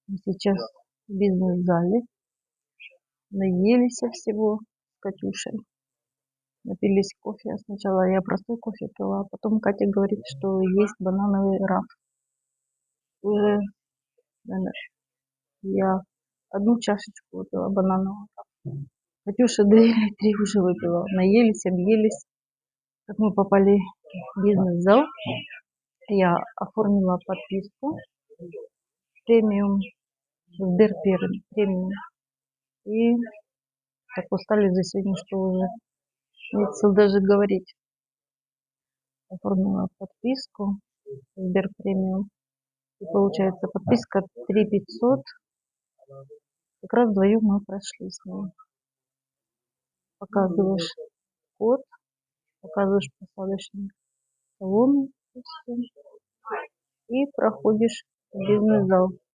Мы сейчас в бизнес-зале наелись всего с Катюшей, напились кофе. Сначала я простой кофе пила, а потом Катя говорит, что есть банановый раф. Уже, наверное, я одну чашечку выпила бананового рафа. Катюша 2 или 3 уже выпила. Наелись, объелись. Как мы попали в бизнес-зал, я оформила подписку премиум, Сбер премиум. И так устали за сегодня, что уже нет сил даже говорить. Оформила подписку Сбер премиум. И получается подписка 3500. Как раз вдвоем мы прошли с ней. Показываешь код, показываешь посадочный талон и проходишь в бизнес-зал.